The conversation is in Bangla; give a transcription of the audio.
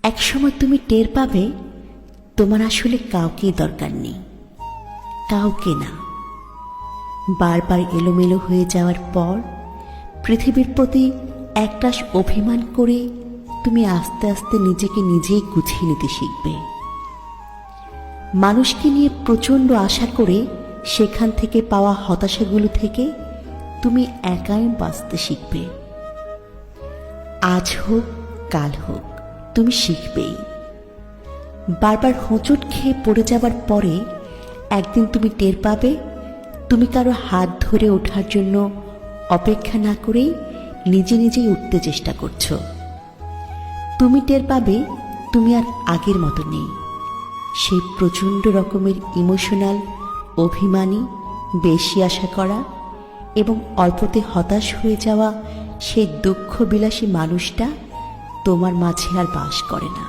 একসময় তুমি টের পাবে তোমার আসলে কাউকেই দরকার নেই, কাউকে না। বারবার এলোমেলো হয়ে যাওয়ার পর পৃথিবীর প্রতি একরাশ অভিমান করে তুমি আস্তে আস্তে নিজেকে নিজেই গুছিয়ে নিতে শিখবে। মানুষকে নিয়ে প্রচণ্ড আশা করে সেখান থেকে পাওয়া হতাশাগুলো থেকে তুমি একাই বাঁচতে শিখবে। আজ হোক কাল হোক তুমি শিখবেই। বারবার হোঁচট খেয়ে পড়ে যাবার পরে একদিন তুমি টের পাবে তুমি কারো হাত ধরে ওঠার জন্য অপেক্ষা না করেই নিজে নিজেই উঠতে চেষ্টা করছো। তুমি টের পাবে তুমি আর আগের মতো নেই। সেই প্রচণ্ড রকমের ইমোশনাল, অভিমানী, বেশি আশা করা এবং অল্পতে হতাশ হয়ে যাওয়া সেই দুঃখ বিলাসী মানুষটা তোমার মাঝে আর বাস করে না।